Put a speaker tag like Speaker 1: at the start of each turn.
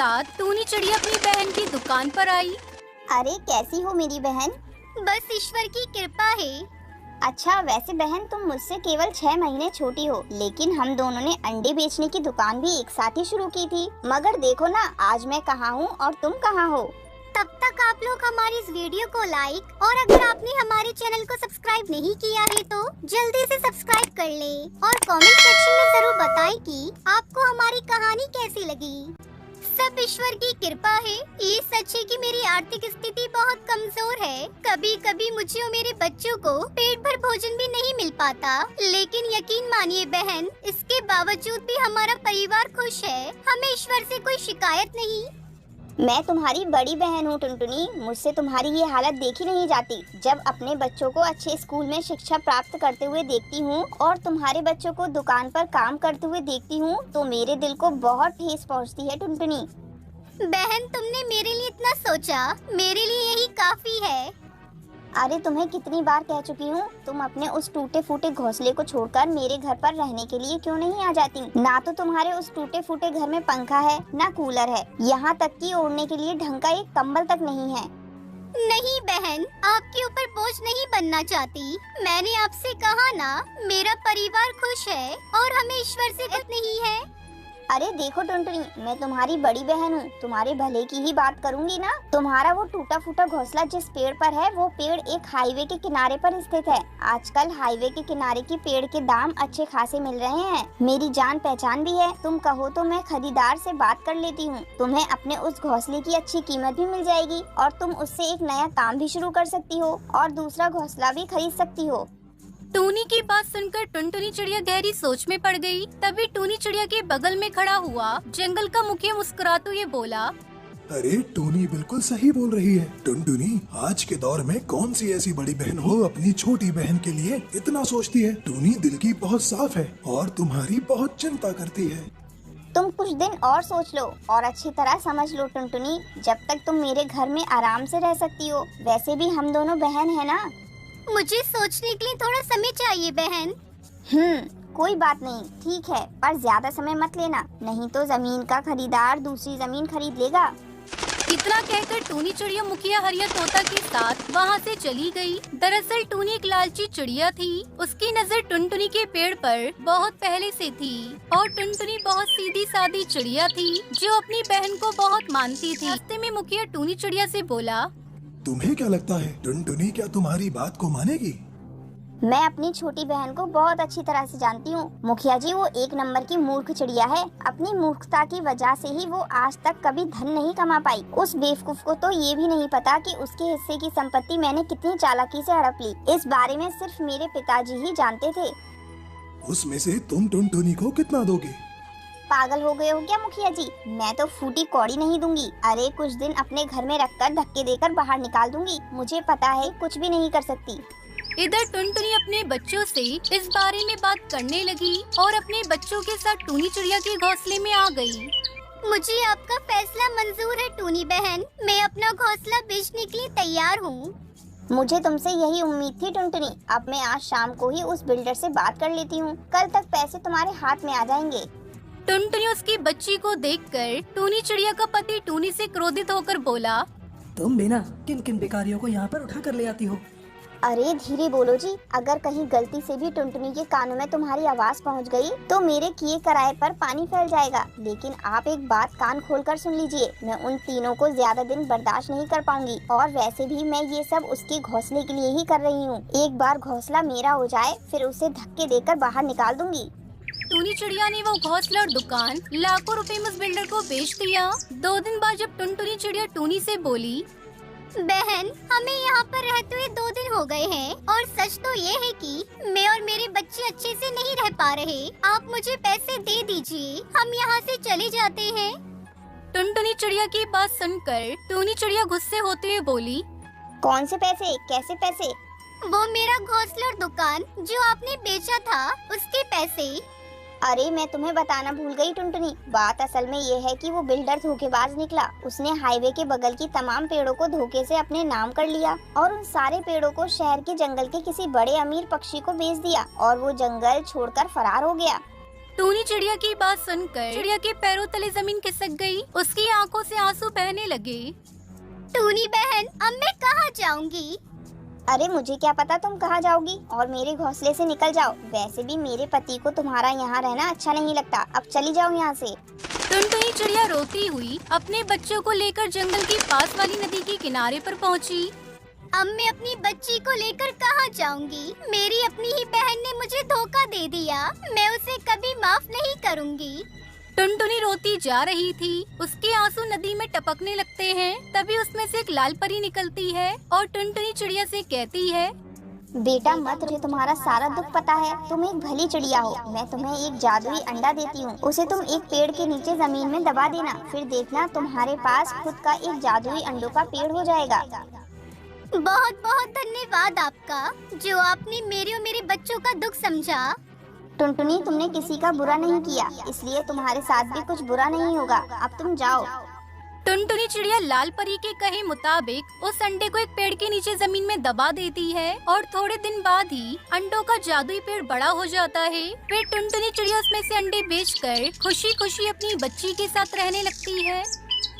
Speaker 1: साथ टूनी चिड़िया अपनी बहन की दुकान पर आई।
Speaker 2: अरे कैसी हो मेरी बहन?
Speaker 3: बस ईश्वर की कृपा है।
Speaker 2: अच्छा, वैसे बहन तुम मुझसे केवल 6 महीने छोटी हो, लेकिन हम दोनों ने अंडे बेचने की दुकान भी एक साथ ही शुरू की थी। मगर देखो ना, आज मैं कहाँ हूँ और तुम कहाँ हो।
Speaker 3: तब तक आप लोग हमारी इस वीडियो को लाइक और अगर आपने हमारे चैनल को सब्सक्राइब नहीं किया है तो जल्दी से सब्सक्राइब कर लें और कमेंट सेक्शन में जरूर बताएं कि आपको हमारी कहानी कैसी लगी। सब ईश्वर की कृपा है। ये सच है कि मेरी आर्थिक स्थिति बहुत कमजोर है। कभी कभी मुझे और मेरे बच्चों को पेट भर भोजन भी नहीं मिल पाता, लेकिन यकीन मानिए बहन, इसके बावजूद भी हमारा परिवार खुश है। हमें ईश्वर से कोई शिकायत नहीं।
Speaker 2: मैं तुम्हारी बड़ी बहन हूँ टुनटुनी, मुझसे तुम्हारी ये हालत देखी नहीं जाती। जब अपने बच्चों को अच्छे स्कूल में शिक्षा प्राप्त करते हुए देखती हूँ और तुम्हारे बच्चों को दुकान पर काम करते हुए देखती हूँ तो मेरे दिल को बहुत ठेस पहुँचती है टुनटुनी।
Speaker 3: बहन, तुमने मेरे लिए इतना सोचा, मेरे लिए यही काफी है।
Speaker 2: अरे तुम्हें कितनी बार कह चुकी हूँ, तुम अपने उस टूटे फूटे घोंसले को छोड़कर मेरे घर पर रहने के लिए क्यों नहीं आ जाती। ना तो तुम्हारे उस टूटे फूटे घर में पंखा है, ना कूलर है, यहाँ तक कि ओढ़ने के लिए ढंग का एक कंबल तक नहीं है।
Speaker 3: नहीं बहन, आपके ऊपर बोझ नहीं बनना चाहती। मैंने आपसे कहा ना, मेरा परिवार खुश है और हमें ईश्वर से कुछ नहीं है।
Speaker 2: अरे देखो टुनटुनी, मैं तुम्हारी बड़ी बहन हूँ, तुम्हारे भले की ही बात करूँगी ना। तुम्हारा वो टूटा फूटा घोंसला जिस पेड़ पर है, वो पेड़ एक हाईवे के किनारे पर स्थित है। आजकल हाईवे के किनारे के पेड़ के दाम अच्छे खासे मिल रहे हैं। मेरी जान पहचान भी है, तुम कहो तो मैं खरीदार से बात कर लेती हूँ। तुम्हें अपने उस घोंसले की अच्छी कीमत भी मिल जाएगी और तुम उससे एक नया काम भी शुरू कर सकती हो और दूसरा घोंसला भी खरीद सकती हो।
Speaker 1: टूनी की बात सुनकर टुनटुनी चिड़िया गहरी सोच में पड़ गई। तभी टूनी चिड़िया के बगल में खड़ा हुआ जंगल का मुखिया मुस्कुराते हुए बोला,
Speaker 4: अरे टूनी बिल्कुल सही बोल रही है। टुनटुनी, आज के दौर में कौन सी ऐसी बड़ी बहन हो अपनी छोटी बहन के लिए इतना सोचती है। टूनी दिल की बहुत साफ है और तुम्हारी बहुत चिंता करती है।
Speaker 2: तुम कुछ दिन और सोच लो और अच्छी तरह समझ लो टुनटुनी, जब तक तुम मेरे घर में आराम से रह सकती हो। वैसे भी हम दोनों बहन है ना।
Speaker 3: मुझे सोचने के लिए थोड़ा समय चाहिए बहन।
Speaker 2: कोई बात नहीं, ठीक है, पर ज्यादा समय मत लेना, नहीं तो जमीन का खरीदार दूसरी जमीन खरीद लेगा।
Speaker 1: इतना कहकर टूनी चिड़िया मुखिया हरिया तोता के साथ वहाँ से चली गई। दरअसल टूनी एक लालची चिड़िया थी। उसकी नजर टुनटुनी के पेड़ पर बहुत पहले से थी और टुनटुनी बहुत सीधी सादी चिड़िया थी जो अपनी बहन को बहुत मानती थी। रास्ते में मुखिया टूनी चिड़िया से बोला,
Speaker 4: तुम्हें क्या लगता है टुनटुनी क्या तुम्हारी बात को मानेगी?
Speaker 2: मैं अपनी छोटी बहन को बहुत अच्छी तरह से जानती हूँ मुखिया जी, वो एक नंबर की मूर्ख चिड़िया है। अपनी मूर्खता की वजह से ही वो आज तक कभी धन नहीं कमा पाई। उस बेवकूफ को तो ये भी नहीं पता कि उसके हिस्से की संपत्ति मैंने कितनी चालाकी से हड़प ली। इस बारे में सिर्फ मेरे पिताजी ही जानते थे।
Speaker 4: उसमें से तुम टुनटुनी को कितना दोगे?
Speaker 2: पागल हो गए हो क्या मुखिया जी? मैं तो फूटी कौड़ी नहीं दूंगी। अरे कुछ दिन अपने घर में रखकर धक्के देकर बाहर निकाल दूंगी। मुझे पता है कुछ भी नहीं कर सकती।
Speaker 1: इधर टुनटुनी अपने बच्चों से इस बारे में बात करने लगी और अपने बच्चों के साथ टूनी चिड़िया के घोंसले में आ गई।
Speaker 3: मुझे आपका फैसला मंजूर है टूनी बहन, मैं अपना घोंसला बेचने के लिए तैयार हूँ।
Speaker 2: मुझे तुमसे यही उम्मीद थी टुनटुनी। अब मैं आज शाम को ही उस बिल्डर से बात कर लेती हूँ, कल तक पैसे तुम्हारे हाथ में आ जाएंगे।
Speaker 1: टुनटुनी उसकी बच्ची को देखकर टूनी चिड़िया का पति टूनी से क्रोधित होकर बोला,
Speaker 5: तुम भी ना किन किन बेकारियों को यहाँ पर उठा कर ले आती हो।
Speaker 2: अरे धीरे बोलो जी, अगर कहीं गलती से भी टुनटुनी के कानों में तुम्हारी आवाज पहुंच गई तो मेरे किए कराए पर पानी फैल जाएगा। लेकिन आप एक बात कान खोलकर सुन लीजिए, मैं उन तीनों को ज्यादा दिन बर्दाश्त नहीं कर पाऊंगी और वैसे भी मैं ये सब उसके घोंसले के लिए ही कर रही हूँ। एक बार घोंसला मेरा हो जाए फिर उसे धक्के देकर बाहर निकाल दूंगी।
Speaker 1: टूनी चिड़िया ने वो घोंसला और दुकान लाखों रुपए में उस बिल्डर को बेच दिया। 2 दिन बाद जब टुनटुनी चिड़िया टूनी से बोली,
Speaker 3: बहन, हमें यहाँ पर रहते हुए 2 दिन हो गए हैं और सच तो ये है कि मैं और मेरे बच्चे अच्छे से नहीं रह पा रहे। आप मुझे पैसे दे दीजिए, हम यहाँ से चले जाते हैं।
Speaker 1: टुनटुनी चिड़िया की बात सुनकर टूनी चिड़िया गुस्से होते हुए बोली,
Speaker 2: कौन से पैसे? कैसे पैसे?
Speaker 3: वो मेरा घोंसला और दुकान जो आपने बेचा था उसके पैसे।
Speaker 2: अरे मैं तुम्हें बताना भूल गई टुनटुनी, बात असल में ये है कि वो बिल्डर धोखेबाज निकला। उसने हाईवे के बगल की तमाम पेड़ों को धोखे से अपने नाम कर लिया और उन सारे पेड़ों को शहर के जंगल के किसी बड़े अमीर पक्षी को बेच दिया और वो जंगल छोड़कर फरार हो गया।
Speaker 1: टूनी चिड़िया की बात सुनकर चिड़िया के पैरों तले जमीन खिसक गई। उसकी आंखों से आंसू बहने लगे।
Speaker 3: टूनी बहन, अब मैं कहाँ जाऊंगी?
Speaker 2: अरे मुझे क्या पता तुम कहाँ जाओगी, और मेरे घोंसले से निकल जाओ। वैसे भी मेरे पति को तुम्हारा यहाँ रहना अच्छा नहीं लगता। अब चली जाओ यहाँ से।
Speaker 1: टुनटुनी चिड़िया रोती हुई अपने बच्चों को लेकर जंगल की पास वाली नदी के किनारे पर पहुँची।
Speaker 3: अब मैं अपनी बच्ची को लेकर कहाँ जाऊंगी? मेरी अपनी ही बहन ने मुझे धोखा दे दिया। मैं उसे कभी माफ नहीं करूंगी।
Speaker 1: टुनटुनी रोती जा रही थी। उसके आंसू नदी में टपकने लगते हैं। तभी उसमें से एक लाल परी निकलती है और टुनटुनी चिड़िया से कहती है,
Speaker 2: बेटा मत, मुझे तुम्हारा सारा दुख पता है। तुम एक भली चिड़िया हो। मैं तुम्हें एक जादुई अंडा देती हूँ। उसे तुम एक पेड़ के नीचे जमीन में दबा देना। फिर देखना तुम्हारे पास खुद का एक जादुई अंडों का पेड़ हो जाएगा।
Speaker 3: बहुत बहुत धन्यवाद आपका, जो आपने मेरे और मेरे बच्चों का दुख समझा।
Speaker 2: टुनटुनी, तुमने किसी का बुरा नहीं किया, इसलिए तुम्हारे साथ भी कुछ बुरा नहीं होगा। अब तुम जाओ।
Speaker 1: टुनटुनी चिड़िया लाल परी के कहे मुताबिक उस अंडे को एक पेड़ के नीचे जमीन में दबा देती है और थोड़े दिन बाद ही अंडों का जादुई पेड़ बड़ा हो जाता है। फिर टुनटुनी चिड़िया उसमें से अंडे बेचकर खुशी खुशी अपनी बच्ची के साथ रहने लगती है।